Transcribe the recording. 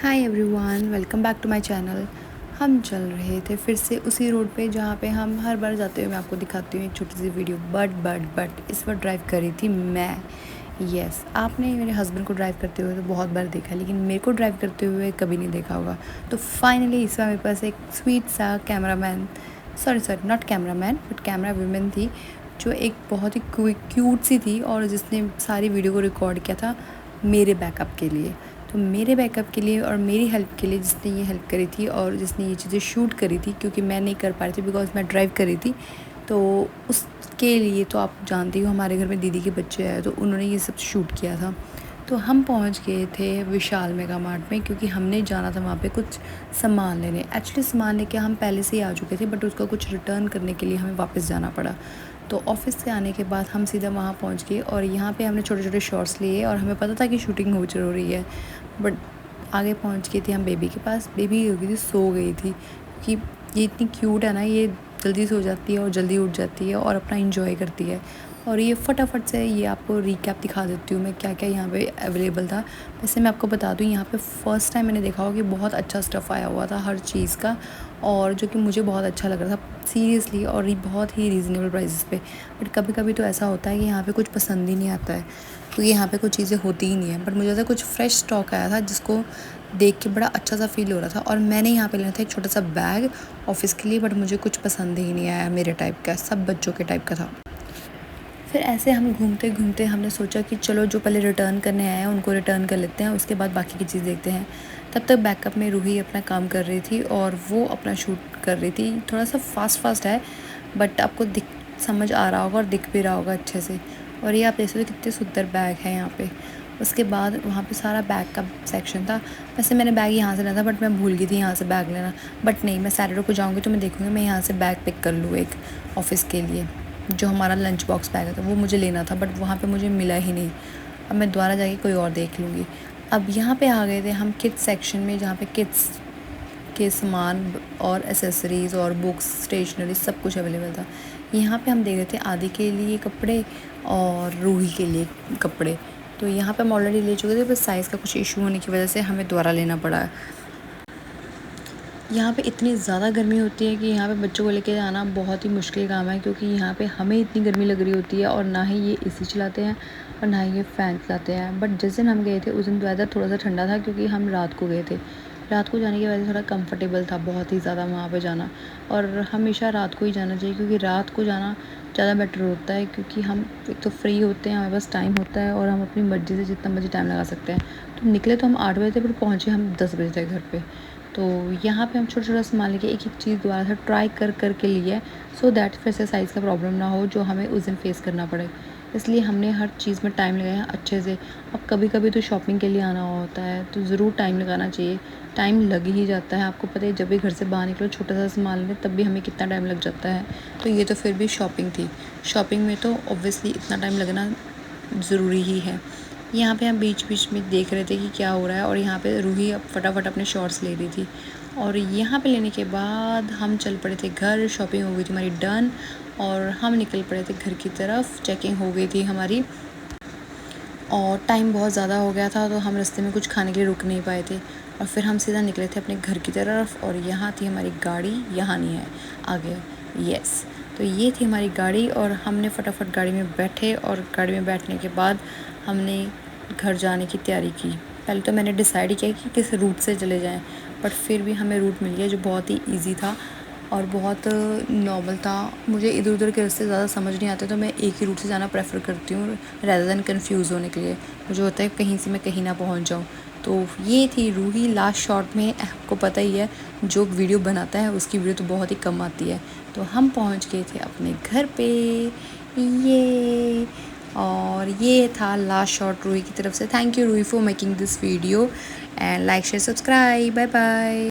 Hi everyone, welcome back to my channel. हम चल रहे थे फिर से उसी रोड पे जहाँ पे हम हर बार जाते हुए मैं आपको दिखाती हूँ एक छोटी सी वीडियो। बट इस बार ड्राइव करी थी मैं। यस, आपने मेरे हस्बैंड को ड्राइव करते हुए तो बहुत बार देखा, लेकिन मेरे को ड्राइव करते हुए कभी नहीं देखा होगा। तो फाइनली इस बार मेरे पास एक स्वीट सा cameraman, sorry not cameraman but camera women थी, जो एक बहुत ही क्यूट सी थी और जिसने सारी वीडियो को रिकॉर्ड किया था मेरे बैकअप के लिए। तो मेरे बैकअप के लिए और मेरी हेल्प के लिए जिसने ये हेल्प करी थी और जिसने ये चीज़ें शूट करी थी, क्योंकि मैं नहीं कर पा रही थी बिकॉज मैं ड्राइव करी थी, तो उसके लिए तो आप जानती हो हमारे घर में दीदी के बच्चे आए तो उन्होंने ये सब शूट किया था। तो हम पहुंच गए थे विशाल मेगा मार्ट में, क्योंकि हमने जाना था वहाँ पे कुछ सामान लेने। एक्चुअली सामान लेके हम पहले से ही आ चुके थे, बट उसका कुछ रिटर्न करने के लिए हमें वापस जाना पड़ा। तो ऑफिस से आने के बाद हम सीधा वहाँ पहुँच गए और यहाँ पे हमने छोटे छोटे शॉट्स लिए और हमें पता था कि शूटिंग हो रही है। बट आगे पहुँच गए थे हम बेबी के पास। बेबी हो गई थी, सो गई थी, क्योंकि ये इतनी क्यूट है ना, ये जल्दी सो जाती है और जल्दी उठ जाती है और अपना इंजॉय करती है। और ये फटाफट से ये आपको रिकैप दिखा देती हूँ मैं क्या क्या यहाँ पे अवेलेबल था। वैसे मैं आपको बता दूँ, यहाँ पे फ़र्स्ट टाइम मैंने देखा हो कि बहुत अच्छा स्टफ़ आया हुआ था हर चीज़ का, और जो कि मुझे बहुत अच्छा लग रहा था सीरियसली, और ये बहुत ही रीज़नेबल प्राइसेस पे। बट कभी कभी तो ऐसा होता है कि यहाँ पे कुछ पसंद ही नहीं आता है, क्योंकि यहाँ पे कुछ चीज़ें होती ही नहीं है। बट मुझे ऐसा कुछ फ्रेश स्टॉक आया था जिसको देख के बड़ा अच्छा सा फील हो रहा था। और मैंने यहाँ पे लेना था एक छोटा सा बैग ऑफिस के लिए, बट मुझे कुछ पसंद ही नहीं आया मेरे टाइप का, सब बच्चों के टाइप का था। फिर ऐसे हम घूमते घूमते हमने सोचा कि चलो जो पहले रिटर्न करने आए हैं उनको रिटर्न कर लेते हैं, उसके बाद बाकी की चीज़ देखते हैं। तब तक बैकअप में रूही अपना काम कर रही थी और वो अपना शूट कर रही थी। थोड़ा सा फास्ट है, बट आपको दिख समझ आ रहा होगा और दिख भी रहा होगा अच्छे से। और ये आप देख सकते हो कितने सुंदर बैग है यहाँ पे। उसके बाद वहाँ पे सारा बैग का सेक्शन था। वैसे मैंने बैग यहाँ से लेना था, बट मैं भूल गई थी यहाँ से बैग लेना। बट नहीं, मैं सैटरडे को जाऊँगी तो मैं देखूँगी मैं यहाँ से बैग पिक कर लूँ एक ऑफ़िस के लिए। जो हमारा लंच बॉक्स बैग था वो मुझे लेना था, बट वहाँ पे मुझे मिला ही नहीं। अब मैं दोबारा जाके कोई और देख लूँगी। अब यहाँ पे आ गए थे हम किड्स सेक्शन में, जहाँ पे किड्स के सामान और एसेसरीज़ और बुक्स, स्टेशनरी सब कुछ अवेलेबल था। यहाँ पे हम देख रहे थे आदि के लिए कपड़े और रूही के लिए कपड़े। तो यहाँ पे हम ऑलरेडी ले चुके थे, बस साइज़ का कुछ इशू होने की वजह से हमें दोबारा लेना पड़ा। यहाँ पे इतनी ज़्यादा गर्मी होती है कि यहाँ पे बच्चों को लेके जाना बहुत ही मुश्किल काम है, क्योंकि यहाँ पे हमें इतनी गर्मी लग रही होती है और ना ही ये एसी चलाते हैं और ना ही ये फ़ैन चलाते हैं। बट जिस दिन हम गए थे उस दिन वेदर थोड़ा सा ठंडा था, क्योंकि हम रात को गए थे। रात को जाने की वजह से थोड़ा कंफर्टेबल था बहुत ही ज़्यादा वहाँ पर जाना। और हमेशा रात को ही जाना चाहिए, क्योंकि रात को जाना ज़्यादा बेटर होता है, क्योंकि हम एक तो फ्री होते हैं, हमारे पास टाइम होता है और हम अपनी मर्ज़ी से जितना मर्ज़ी टाइम लगा सकते हैं। तो निकले तो हम 8 बजे थे, पर पहुँचे हम 10 बजे तक घर पे। तो यहाँ पे हम छोटा छोटा सामान लेके एक एक चीज़ दोबारा से ट्राई कर के लिए, सो दैट फिर से साइज़ का प्रॉब्लम ना हो जो हमें उस दिन फेस करना पड़े। इसलिए हमने हर चीज़ में टाइम लगाया अच्छे से। अब कभी कभी तो शॉपिंग के लिए आना होता है तो ज़रूर टाइम लगाना चाहिए। टाइम लग ही जाता है, आपको पता है जब भी घर से बाहर निकलो छोटा सा सामान लेने तब भी हमें कितना टाइम लग जाता है। तो ये तो फिर भी शॉपिंग थी, शॉपिंग में तो ऑब्वियसली इतना टाइम लगना ज़रूरी ही है। यहाँ पे हम बीच बीच में देख रहे थे कि क्या हो रहा है, और यहाँ पे रूही अब फटाफट अपने शॉर्ट्स ले रही थी। और यहाँ पे लेने के बाद हम चल पड़े थे घर। शॉपिंग हो गई थी हमारी डन और हम निकल पड़े थे घर की तरफ। चेकिंग हो गई थी हमारी और टाइम बहुत ज़्यादा हो गया था, तो हम रास्ते में कुछ खाने के लिए रुक नहीं पाए थे और फिर हम सीधा निकले थे अपने घर की तरफ। और यहाँ थी हमारी गाड़ी, यहाँ नहीं है आगे, यस। तो ये थी हमारी गाड़ी और हमने फटाफट गाड़ी में बैठे और गाड़ी में बैठने के बाद हमने घर जाने की तैयारी की। पहले तो मैंने डिसाइड किया कि किस रूट से चले जाएं, बट फिर भी हमें रूट मिल गया जो बहुत ही इजी था और बहुत नॉर्मल था। मुझे इधर उधर के रास्ते ज़्यादा समझ नहीं आते, तो मैं एक ही रूट से जाना प्रेफर करती हूँ रैदर दैन कन्फ्यूज़ होने के लिए। मुझे होता है कहीं से मैं कहीं ना पहुँच जाऊँ। तो ये थी रूही लास्ट शॉट में। आपको पता ही है जो वीडियो बनाता है उसकी वीडियो तो बहुत ही कम आती है। तो हम पहुँच गए थे अपने घर पे, ये। और ये था लास्ट शॉट रूही की तरफ से। Thank you Ruhi for making this video and like share subscribe. Bye bye.